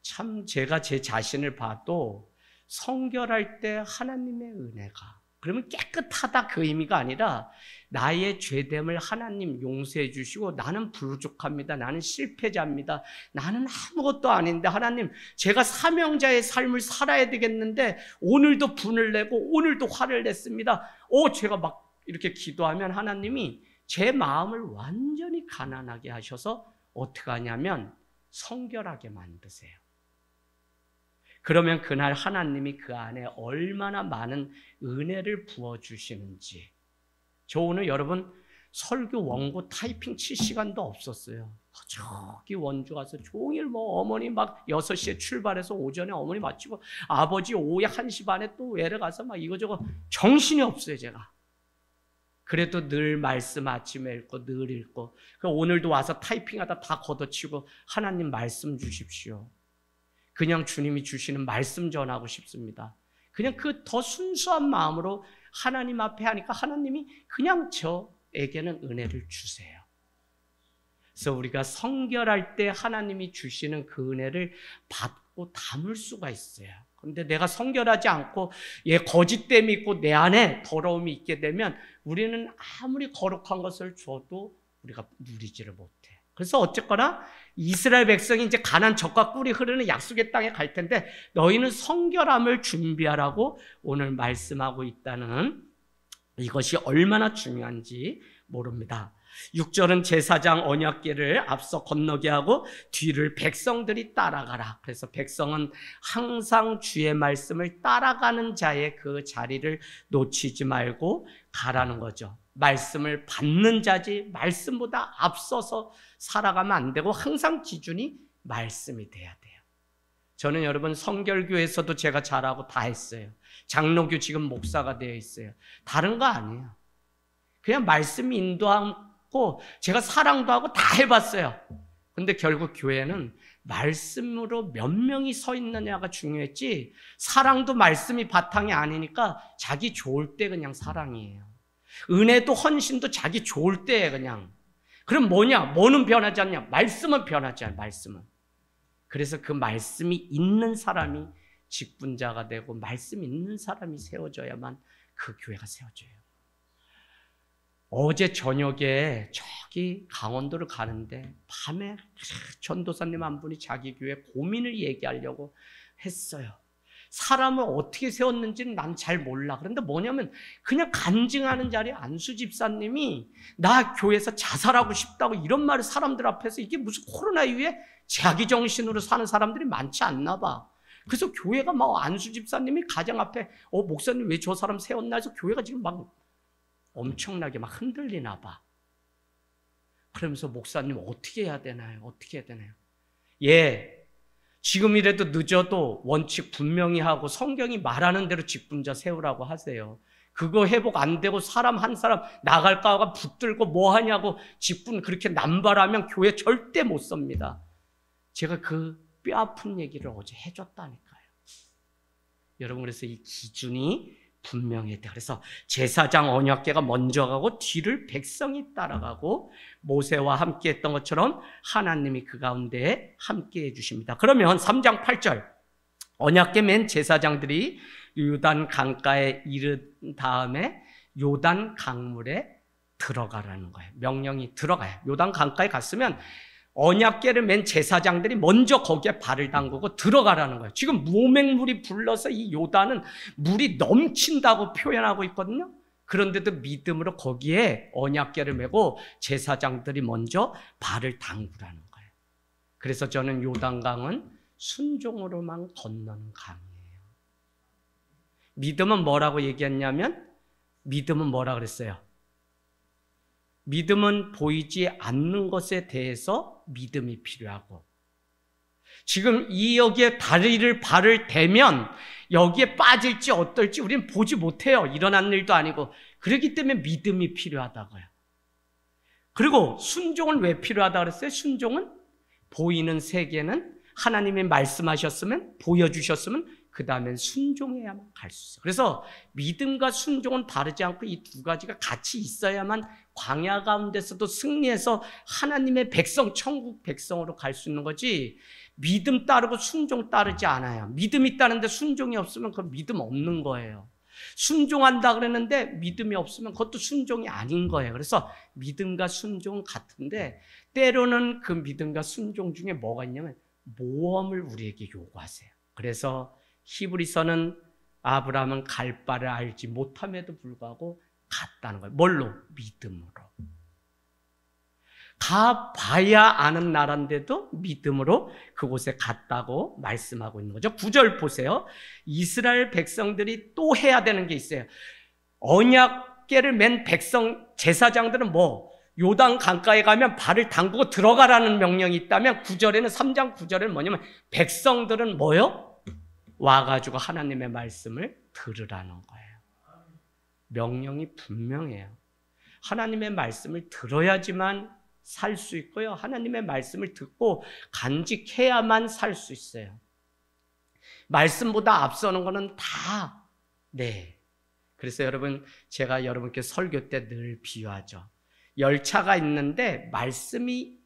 참 제가 제 자신을 봐도 성결할 때 하나님의 은혜가, 그러면 깨끗하다 그 의미가 아니라 나의 죄됨을 하나님 용서해 주시고, 나는 부족합니다, 나는 실패자입니다, 나는 아무것도 아닌데 하나님 제가 사명자의 삶을 살아야 되겠는데 오늘도 분을 내고 오늘도 화를 냈습니다. 제가 막 이렇게 기도하면 하나님이 제 마음을 완전히 가난하게 하셔서 어떻게 하냐면 성결하게 만드세요. 그러면 그날 하나님이 그 안에 얼마나 많은 은혜를 부어주시는지. 저 오늘 여러분 설교 원고 타이핑 칠 시간도 없었어요. 저기 원주 가서 종일 뭐 어머니 막 6시에 출발해서 오전에 어머니 마치고 아버지 오후에 1시 반에 또 외래 가서 막 이거저거 정신이 없어요, 제가. 그래도 늘 말씀 아침에 읽고 늘 읽고, 오늘도 와서 타이핑하다 다 걷어치고 하나님 말씀 주십시오. 그냥 주님이 주시는 말씀 전하고 싶습니다. 그냥 그 더 순수한 마음으로 하나님 앞에 하니까 하나님이 그냥 저에게는 은혜를 주세요. 그래서 우리가 성결할 때 하나님이 주시는 그 은혜를 받고 담을 수가 있어요. 그런데 내가 성결하지 않고 거짓됨이 있고 내 안에 더러움이 있게 되면 우리는 아무리 거룩한 것을 줘도 우리가 누리지를 못해. 그래서 어쨌거나 이스라엘 백성이 이제 가나안 젖과 꿀이 흐르는 약속의 땅에 갈 텐데 너희는 성결함을 준비하라고 오늘 말씀하고 있다는 이것이 얼마나 중요한지 모릅니다. 6절은 제사장 언약궤를 앞서 건너게 하고 뒤를 백성들이 따라가라. 그래서 백성은 항상 주의 말씀을 따라가는 자의 그 자리를 놓치지 말고 가라는 거죠. 말씀을 받는 자지 말씀보다 앞서서 살아가면 안 되고 항상 기준이 말씀이 돼야 돼요. 저는 여러분 성결교에서도 제가 잘하고 다 했어요. 장로교 지금 목사가 되어 있어요. 다른 거 아니에요. 그냥 말씀이 인도하고 제가 사랑도 하고 다 해봤어요. 근데 결국 교회는 말씀으로 몇 명이 서 있느냐가 중요했지 사랑도 말씀이 바탕이 아니니까 자기 좋을 때 그냥 사랑이에요. 은혜도 헌신도 자기 좋을 때 그냥. 그럼 뭐냐? 뭐는 변하지 않냐? 말씀은 변하지 않아요. 말씀은. 그래서 그 말씀이 있는 사람이 직분자가 되고 말씀 있는 사람이 세워져야만 그 교회가 세워져요. 어제 저녁에 저기 강원도를 가는데 밤에 전도사님 한 분이 자기 교회 고민을 얘기하려고 했어요. 사람을 어떻게 세웠는지는 난 잘 몰라. 그런데 뭐냐면 그냥 간증하는 자리에 안수 집사님이 나 교회에서 자살하고 싶다고 이런 말을 사람들 앞에서 이게 무슨 코로나 이후에 자기 정신으로 사는 사람들이 많지 않나 봐. 그래서 교회가 막 안수 집사님이 가정 앞에 목사님 왜 저 사람 세웠나 해서 교회가 지금 막 엄청나게 막 흔들리나 봐. 그러면서 목사님 어떻게 해야 되나요? 어떻게 해야 되나요? 예, 지금이라도 늦어도 원칙 분명히 하고 성경이 말하는 대로 직분자 세우라고 하세요. 그거 회복 안 되고 사람 한 사람 나갈까가 붙들고 뭐 하냐고 직분 그렇게 남발하면 교회 절대 못 섭니다. 제가 그 뼈아픈 얘기를 어제 해줬다니까요. 여러분 그래서 이 기준이 분명해야 돼. 그래서 제사장 언약궤가 먼저 가고 뒤를 백성이 따라가고 모세와 함께 했던 것처럼 하나님이 그 가운데 함께 해주십니다. 그러면 3장 8절 언약궤 맨 제사장들이 요단 강가에 이른 다음에 요단 강물에 들어가라는 거예요. 명령이 들어가요. 요단 강가에 갔으면 언약궤를 맨 제사장들이 먼저 거기에 발을 담그고 들어가라는 거예요. 지금 무맹물이 불러서 이 요단은 물이 넘친다고 표현하고 있거든요. 그런데도 믿음으로 거기에 언약궤를 메고 제사장들이 먼저 발을 담그라는 거예요. 그래서 저는 요단강은 순종으로만 건너는 강이에요. 믿음은 뭐라고 얘기했냐면 믿음은 뭐라 그랬어요? 믿음은 보이지 않는 것에 대해서 믿음이 필요하고 지금 여기에 발을 대면 여기에 빠질지 어떨지 우리는 보지 못해요. 일어난 일도 아니고 그렇기 때문에 믿음이 필요하다고요. 그리고 순종은 왜 필요하다고 그랬어요? 순종은 보이는 세계는 하나님이 말씀하셨으면 보여주셨으면 그 다음엔 순종해야만 갈 수 있어요. 그래서 믿음과 순종은 다르지 않고 이 두 가지가 같이 있어야만 광야 가운데서도 승리해서 하나님의 백성, 천국 백성으로 갈 수 있는 거지 믿음 따르고 순종 따르지 않아요. 믿음이 있다는데 순종이 없으면 그 믿음 없는 거예요. 순종한다 그랬는데 믿음이 없으면 그것도 순종이 아닌 거예요. 그래서 믿음과 순종은 같은데 때로는 그 믿음과 순종 중에 뭐가 있냐면 모험을 우리에게 요구하세요. 그래서 히브리서는 아브라함은 갈 바를 알지 못함에도 불구하고 갔다는 거예요. 뭘로? 믿음으로. 가봐야 아는 나라인데도 믿음으로 그곳에 갔다고 말씀하고 있는 거죠. 9절 보세요. 이스라엘 백성들이 또 해야 되는 게 있어요. 언약궤를 맨 백성 제사장들은 요단 강가에 가면 발을 담그고 들어가라는 명령이 있다면 9절에는 3장 9절에는 뭐냐면 백성들은 뭐요? 와가지고 하나님의 말씀을 들으라는 거예요. 명령이 분명해요. 하나님의 말씀을 들어야지만 살 수 있고요. 하나님의 말씀을 듣고 간직해야만 살 수 있어요. 말씀보다 앞서는 거는 다 그래서 여러분 제가 여러분께 설교 때 늘 비유하죠. 열차가 있는데 말씀이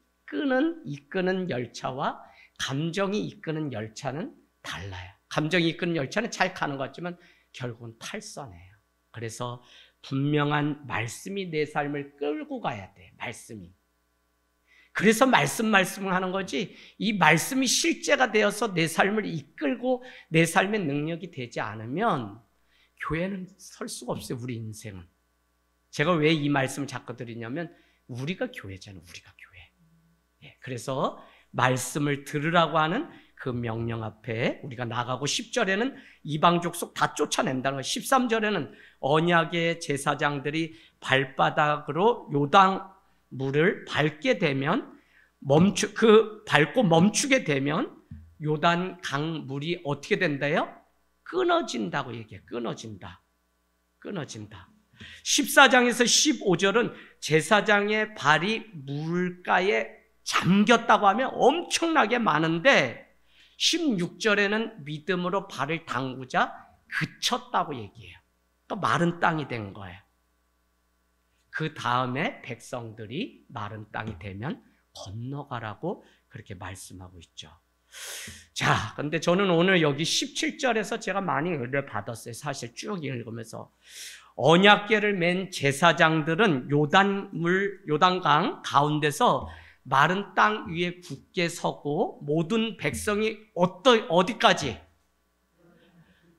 이끄는 열차와 감정이 이끄는 열차는 달라요. 감정이 이끄는 열차는 잘 가는 것 같지만 결국은 탈선해요. 그래서 분명한 말씀이 내 삶을 끌고 가야 돼. 말씀이. 그래서 말씀을 하는 거지, 이 말씀이 실제가 되어서 내 삶을 이끌고 내 삶의 능력이 되지 않으면 교회는 설 수가 없어요. 우리 인생은. 제가 왜 이 말씀을 자꾸 드리냐면 우리가 교회잖아요. 우리가 교회. 그래서 말씀을 들으라고 하는 그 명령 앞에 우리가 나가고, 10절에는 이방 족속 다 쫓아낸다는 거예요. 13절에는 언약의 제사장들이 발바닥으로 요단 물을 밟게 되면 밟고 멈추게 되면 요단 강 물이 어떻게 된다요? 끊어진다고 얘기해요. 끊어진다. 14장에서 15절은 제사장의 발이 물가에 잠겼다고 하면 엄청나게 많은데, 16절에는 믿음으로 발을 담그자 그쳤다고 얘기해요. 그러니까 마른 땅이 된 거예요. 그 다음에 백성들이 마른 땅이 되면 건너가라고 그렇게 말씀하고 있죠. 자, 근데 저는 오늘 여기 17절에서 제가 많이 은혜를 받았어요. 사실 쭉 읽으면서. 언약궤를 맨 제사장들은 요단강 가운데서 마른 땅 위에 굳게 서고, 모든 백성이 어디까지?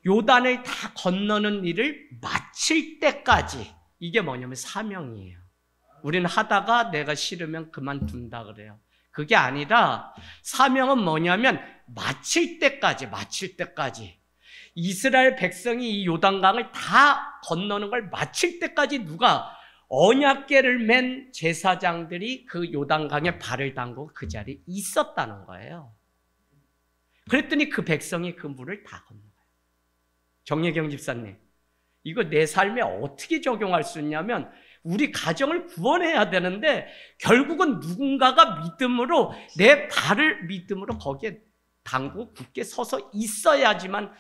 요단을 다 건너는 일을 마칠 때까지. 이게 뭐냐면 사명이에요. 우리는 하다가 내가 싫으면 그만둔다 그래요. 그게 아니라 사명은 뭐냐면 마칠 때까지. 이스라엘 백성이 이 요단강을 다 건너는 걸 마칠 때까지 누가? 언약궤를 맨 제사장들이 그 요단강에 발을 담그고 그 자리에 있었다는 거예요. 그랬더니 그 백성이 그 물을 다 건너요. 정예경 집사님, 이거 내 삶에 어떻게 적용할 수 있냐면, 우리 가정을 구원해야 되는데 결국은 누군가가 믿음으로 내 발을 믿음으로 거기에 담그고 굳게 서서 있어야지만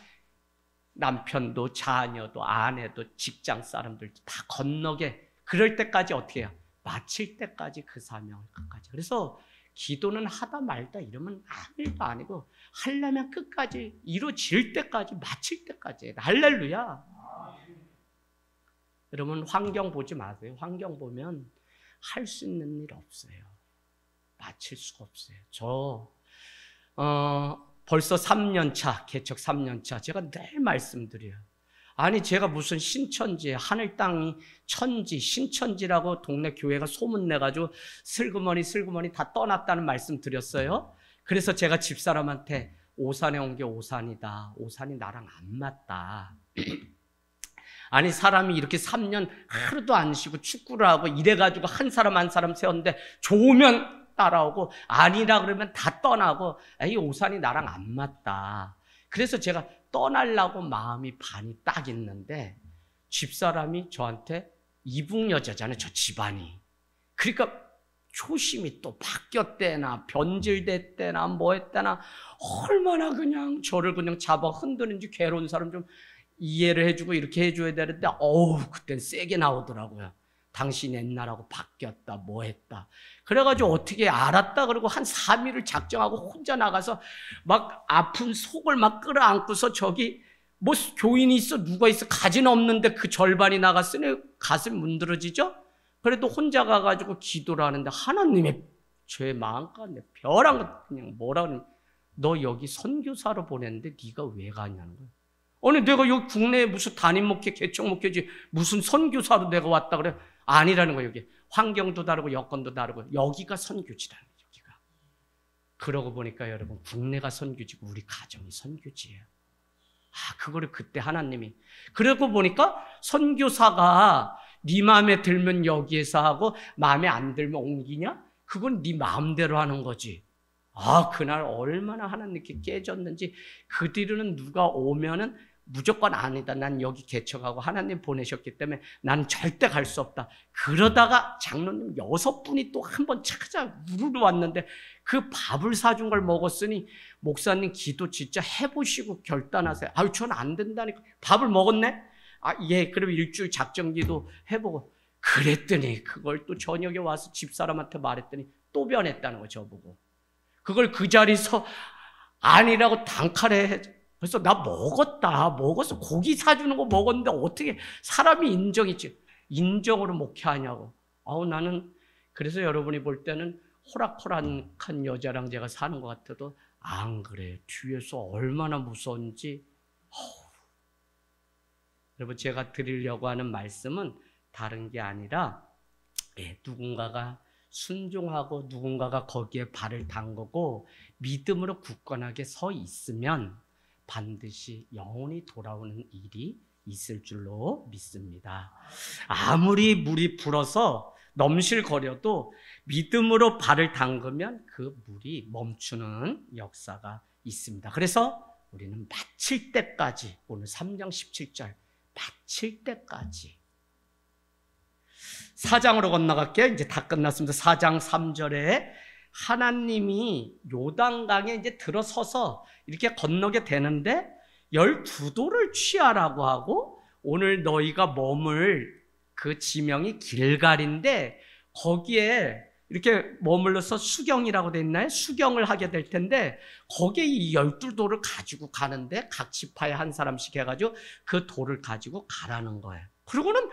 남편도 자녀도 아내도 직장 사람들도 다 건너게, 그럴 때까지 어떻게 해요? 마칠 때까지 그 사명을 끝까지. 그래서 기도는 하다 말다 이러면 아무 일도 아니고, 하려면 끝까지 이루어질 때까지, 마칠 때까지. 할렐루야. 여러분, 환경 보지 마세요. 환경 보면 할 수 있는 일 없어요. 마칠 수가 없어요. 저 벌써 3년차, 개척 3년차, 제가 늘 말씀드려요. 아니, 제가 무슨 신천지, 하늘 땅이 천지, 신천지라고 동네 교회가 소문내가지고 슬그머니 다 떠났다는 말씀 드렸어요. 그래서 제가 집사람한테 오산에 온 게 오산이다. 오산이 나랑 안 맞다. 아니, 사람이 이렇게 3년 하루도 안 쉬고 축구를 하고 이래가지고 한 사람 세웠는데 좋으면 따라오고 아니라 그러면 다 떠나고, 이 오산이 나랑 안 맞다. 그래서 제가 떠나려고 마음이 반이 딱 있는데, 집사람이 저한테 이북 여자잖아요. 저 집안이. 그러니까 초심이 또 바뀌었대나 변질됐대나 뭐 했대나, 얼마나 그냥 저를 그냥 잡아 흔드는지, 괴로운 사람 좀 이해를 해주고 이렇게 해줘야 되는데, 그땐 세게 나오더라고요. 당신 옛날하고 바뀌었다, 뭐 했다. 그래가지고 어떻게 알았다 그러고 한 3일을 작정하고 혼자 나가서 막 아픈 속을 막 끌어안고서, 저기 뭐 교인이 있어 누가 있어, 가진 없는데 그 절반이 나갔으니 가슴 문드러지죠. 그래도 혼자 가가지고 기도를 하는데, 하나님의 죄 마음껏 벼랑 그냥 뭐라 그러냐, 너 여기 선교사로 보냈는데 네가 왜 가냐는 거야. 아니, 내가 여기 국내에 무슨 담임 목회, 개척 목회지 무슨 선교사로 내가 왔다 그래? 아니라는 거예요. 여기 환경도 다르고 여건도 다르고, 여기가 선교지라는 거예요. 여기가. 그러고 보니까 여러분, 국내가 선교지고 우리 가정이 선교지예요. 그거를 그때 하나님이. 그러고 보니까 선교사가 네 마음에 들면 여기에서 하고 마음에 안 들면 옮기냐? 그건 네 마음대로 하는 거지. 그날 얼마나 하나님께 깨졌는지. 그 뒤로는 누가 오면은 무조건 아니다. 난 여기 개척하고 하나님 보내셨기 때문에 난 절대 갈 수 없다. 그러다가 장로님 6분이 또 한 번 찾아 우르르 왔는데, 그 밥을 사준 걸 먹었으니 목사님 기도 진짜 해보시고 결단하세요. 전 안 된다니까. 밥을 먹었네? 예, 그럼 일주일 작정기도 해보고. 그랬더니 그걸 또 저녁에 와서 집사람한테 말했더니 또 변했다는 거, 저보고. 그걸 그 자리에서 아니라고 단칼에. 그래서 나 먹었어. 고기 사주는 거 먹었는데 어떻게 사람이 인정했지? 인정으로 목회하냐고. 나는 그래서 여러분이 볼 때는 호락호락한 여자랑 제가 사는 것 같아도 안 그래요. 뒤에서 얼마나 무서운지. 여러분, 제가 드리려고 하는 말씀은 다른 게 아니라 누군가가 순종하고 누군가가 거기에 발을 담그고 믿음으로 굳건하게 서 있으면 반드시 영혼이 돌아오는 일이 있을 줄로 믿습니다. 아무리 물이 불어서 넘실거려도 믿음으로 발을 담그면 그 물이 멈추는 역사가 있습니다. 그래서 우리는 마칠 때까지, 오늘 3장 17절 마칠 때까지. 4장으로 건너갈게요. 이제 다 끝났습니다. 4장 3절에 하나님이 요단강에 이제 들어서서 이렇게 건너게 되는데 12도를 취하라고 하고, 오늘 너희가 머물 그 지명이 길갈인데 거기에 이렇게 머물러서 수경이라고 돼 있나요? 수경을 하게 될 텐데 거기에 이 12돌을 가지고 가는데 각 지파에 한 사람씩 해가지고 그 돌을 가지고 가라는 거예요. 그리고는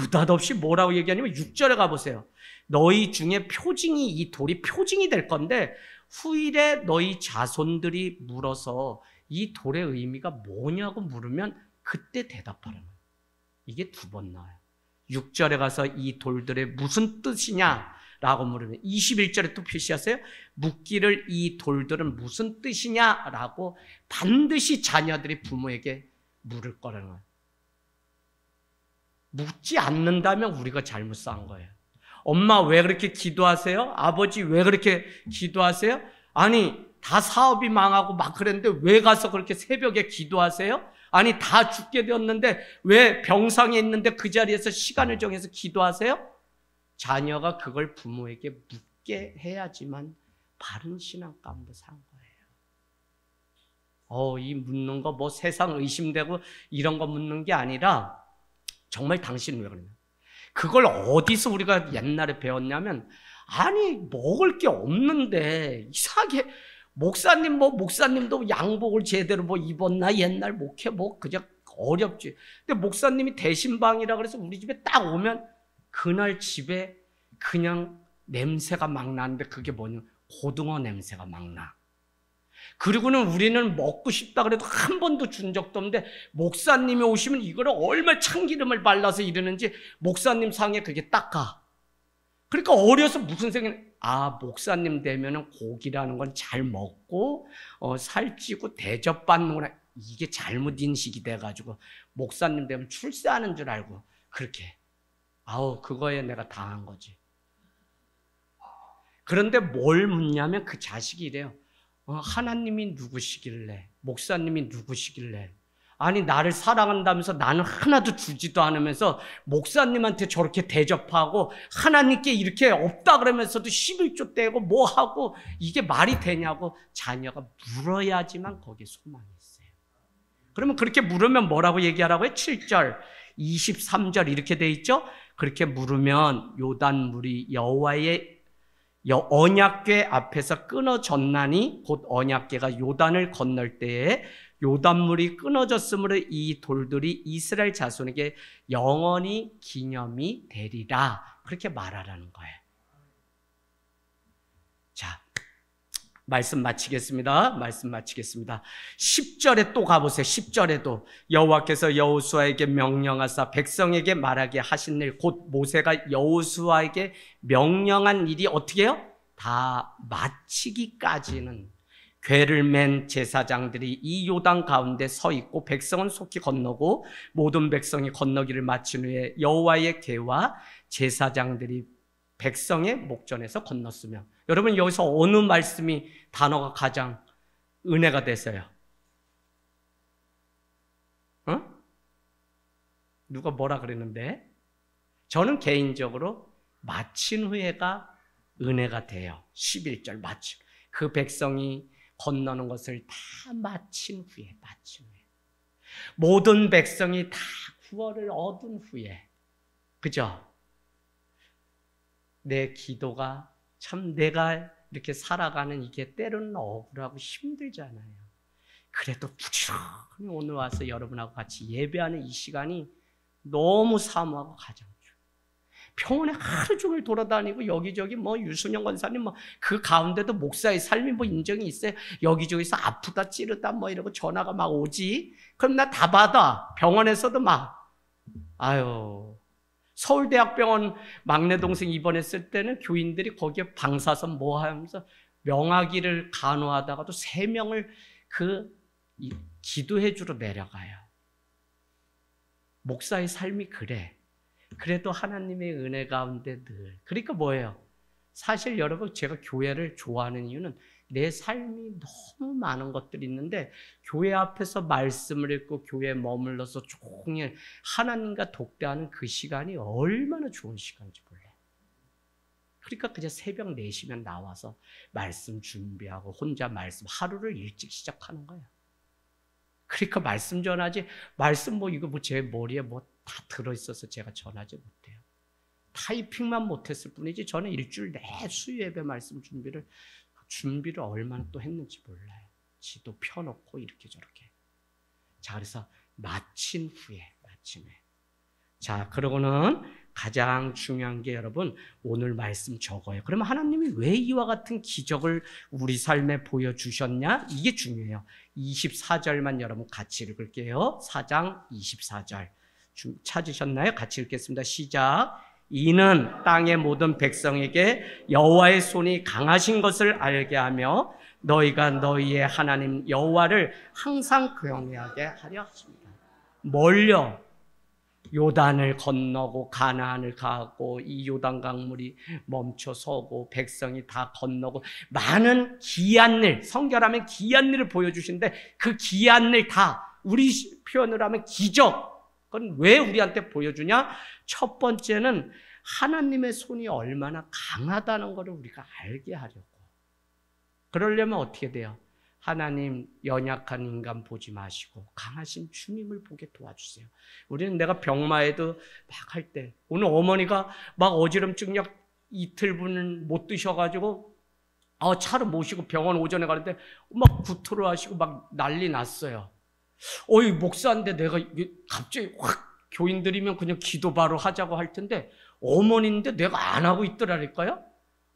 느닷없이 뭐라고 얘기하냐면 6절에 가보세요. 너희 중에 표징이, 이 돌이 표징이 될 건데 후일에 너희 자손들이 물어서 이 돌의 의미가 뭐냐고 물으면 그때 대답하라는 거예요. 이게 두 번 나와요. 6절에 가서 이 돌들의 무슨 뜻이냐라고 물으면 21절에 또 표시하세요. 묻기를 이 돌들은 무슨 뜻이냐라고 반드시 자녀들이 부모에게 물을 거라는 거예요. 묻지 않는다면 우리가 잘못 산 거예요. 엄마 왜 그렇게 기도하세요? 아버지 왜 그렇게 기도하세요? 아니 다 사업이 망하고 막 그랬는데 왜 가서 그렇게 새벽에 기도하세요? 아니 다 죽게 되었는데 왜 병상에 있는데 그 자리에서 시간을 정해서 기도하세요? 자녀가 그걸 부모에게 묻게 해야지만 바른 신앙 가운데 산 거예요. 이 묻는 거 뭐 세상 의심되고 이런 거 묻는 게 아니라 정말 당신은 왜 그러냐? 그걸 어디서 우리가 옛날에 배웠냐면, 아니 먹을 게 없는데 이상하게 목사님도 양복을 제대로 입었나? 옛날 목회 그냥 어렵지. 근데 목사님이 대신방이라 그래서 우리 집에 딱 오면 그날 집에 그냥 냄새가 막 나는데 그게 뭐냐? 고등어 냄새가 막 나. 그리고는 우리는 먹고 싶다 그래도 한 번도 준 적도 없는데 목사님이 오시면 이거를 얼마나 참기름을 발라서 이러는지 목사님 상에 그게 딱 가. 그러니까 어려서 무슨 생각이, 목사님 되면은 고기라는 건 잘 먹고 살찌고 대접받는구나. 이게 잘못 인식이 돼가지고 목사님 되면 출세하는 줄 알고 그렇게. 그거에 내가 당한 거지. 그런데 뭘 묻냐면 그 자식이 이래요. 하나님이 누구시길래, 목사님이 누구시길래, 아니 나를 사랑한다면서 나는 하나도 주지도 않으면서 목사님한테 저렇게 대접하고 하나님께 이렇게 없다 그러면서도 11조 떼고 뭐하고 이게 말이 되냐고 자녀가 물어야지만 거기에 소망이 있어요. 그러면 그렇게 물으면 뭐라고 얘기하라고요? 7절 23절 이렇게 돼 있죠. 그렇게 물으면 요단물이 여호와의 언약궤 앞에서 끊어졌나니 곧 언약궤가 요단을 건널 때에 요단물이 끊어졌으므로 이 돌들이 이스라엘 자손에게 영원히 기념이 되리라. 그렇게 말하라는 거예요. 자, 말씀 마치겠습니다. 10절에 또 가보세요. 10절에도 여호와께서 여호수아에게 명령하사 백성에게 말하게 하신 일, 곧 모세가 여호수아에게 명령한 일이 어떻게 해요? 다 마치기까지는 궤를 맨 제사장들이 이 요단 가운데 서 있고 백성은 속히 건너고 모든 백성이 건너기를 마친 후에 여호와의 궤와 제사장들이 백성의 목전에서 건넜으며, 여러분 여기서 어느 말씀이 단어가 가장 은혜가 됐어요? 누가 뭐라 그랬는데? 저는 개인적으로 마친 후에가 은혜가 돼요. 11절 마침 그 백성이 건너는 것을 다 마친 후에 모든 백성이 다 구원을 얻은 후에, 그죠? 내 기도가 참 내가 이렇게 살아가는 이게 때로는 억울하고 힘들잖아요. 그래도 부지런히 오늘 와서 여러분하고 같이 예배하는 이 시간이 너무 사모하고 가장 중요해요. 병원에 하루 종일 돌아다니고 여기저기 뭐 유순영 권사님 뭐 그 가운데도 목사의 삶이 뭐 인정이 있어요. 여기저기서 아프다 찌르다 뭐 이러고 전화가 막 오지. 그럼 나 다 받아. 병원에서도 막 아유. 서울대학병원 막내 동생 입원했을 때는 교인들이 거기에 방사선 뭐 하면서 명아기를 간호하다가도 3명을 그 기도해 주러 내려가요. 목사의 삶이 그래. 그래도 하나님의 은혜 가운데 늘. 그러니까 뭐예요? 사실 여러분 제가 교회를 좋아하는 이유는 내 삶이 너무 많은 것들이 있는데 교회 앞에서 말씀을 읽고 교회에 머물러서 종일 하나님과 독대하는 그 시간이 얼마나 좋은 시간인지 몰라요. 그러니까 그냥 새벽 4시면 나와서 말씀 준비하고 혼자 말씀 하루를 일찍 시작하는 거예요. 그러니까 말씀 전하지 말씀 뭐 이거 뭐 제 머리에 뭐 다 들어있어서 제가 전하지 못해요. 타이핑만 못했을 뿐이지 저는 일주일 내 수요 예배 말씀 준비를 얼마나 또 했는지 몰라요. 지도 펴놓고 이렇게 저렇게. 자, 그래서 마친 후에. 자, 그러고는 가장 중요한 게 여러분 오늘 말씀 적어요. 그러면 하나님이 왜 이와 같은 기적을 우리 삶에 보여주셨냐? 이게 중요해요. 24절만 여러분 같이 읽을게요. 4장 24절. 찾으셨나요? 같이 읽겠습니다. 시작. 이는 땅의 모든 백성에게 여호와의 손이 강하신 것을 알게 하며 너희가 너희의 하나님 여호와를 항상 경외하게 하려 하십니다. 뭘요? 요단을 건너고 가나안을 가고 이 요단 강물이 멈춰 서고 백성이 다 건너고 많은 기이한 일, 성결하면 기이한 일을 보여주시는데 그 기이한 일 다 우리 표현으로 하면 기적. 그건 왜 우리한테 보여주냐? 첫 번째는 하나님의 손이 얼마나 강하다는 것을 우리가 알게 하려고. 그러려면 어떻게 돼요? 하나님 연약한 인간 보지 마시고 강하신 주님을 보게 도와주세요. 우리는 내가 병마에도 막 할 때 오늘 어머니가 막 어지럼증 약 이틀분 못 드셔가지고 차로 모시고 병원 오전에 가는데 막 구토를 하시고 막 난리 났어요. 어이 목사인데 내가 갑자기 확 교인들이면 그냥 기도 바로 하자고 할 텐데 어머니인데 내가 안 하고 있더라니까요.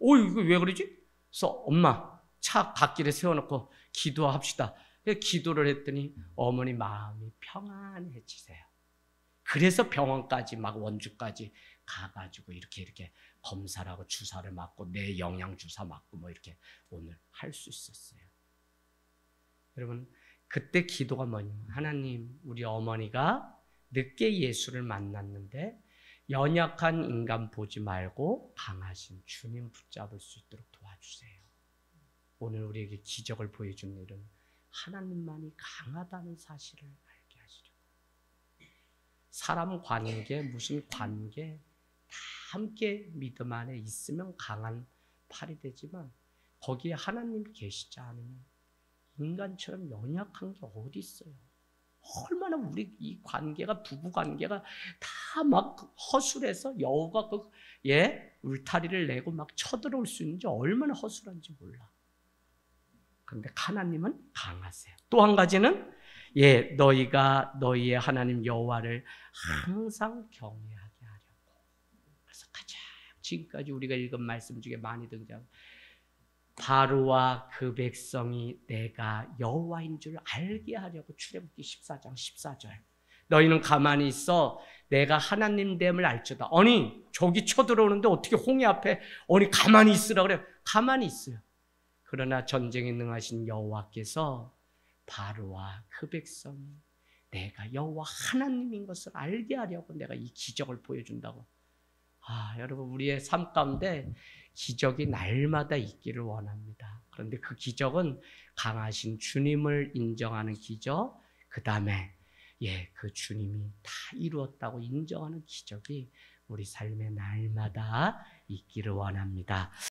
이거 왜 그러지? 그래서 엄마 차 갓길에 세워놓고 기도합시다. 기도를 했더니 어머니 마음이 평안해지세요. 그래서 병원까지 막 원주까지 가가지고 이렇게 검사를 하고 주사를 맞고 내 영양주사 맞고 뭐 이렇게 오늘 할 수 있었어요. 여러분 그때 기도가 뭐냐면 하나님 우리 어머니가 늦게 예수를 만났는데 연약한 인간 보지 말고 강하신 주님 붙잡을 수 있도록 도와주세요. 오늘 우리에게 기적을 보여준 일은 하나님만이 강하다는 사실을 알게 하시려고. 사람 관계, 무슨 관계 다 함께 믿음 안에 있으면 강한 팔이 되지만 거기에 하나님 계시지 않으면 인간처럼 연약한 게 어디 있어요? 얼마나 우리 이 관계가 부부 관계가 다 막 허술해서 여우가 울타리를 내고 막 쳐들어올 수 있는지 얼마나 허술한지 몰라. 그런데 하나님은 강하세요. 또 한 가지는 너희가 너희의 하나님 여호와를 항상 경외하게 하려고. 그래서 가장 지금까지 우리가 읽은 말씀 중에 많이 등장. 바로와 그 백성이 내가 여호와인 줄 알게 하려고. 출애굽기 14장 14절. 너희는 가만히 있어 내가 하나님 됨을 알지어다. 아니 저기 쳐들어오는데 어떻게 홍해 앞에 가만히 있으라 그래요. 가만히 있어요. 그러나 전쟁에 능하신 여호와께서 바로와 그 백성이 내가 여호와 하나님인 것을 알게 하려고 내가 이 기적을 보여준다고. 여러분 우리의 삶 가운데 기적이 날마다 있기를 원합니다. 그런데 그 기적은 강하신 주님을 인정하는 기적, 그 다음에 그 주님이 다 이루었다고 인정하는 기적이 우리 삶의 날마다 있기를 원합니다.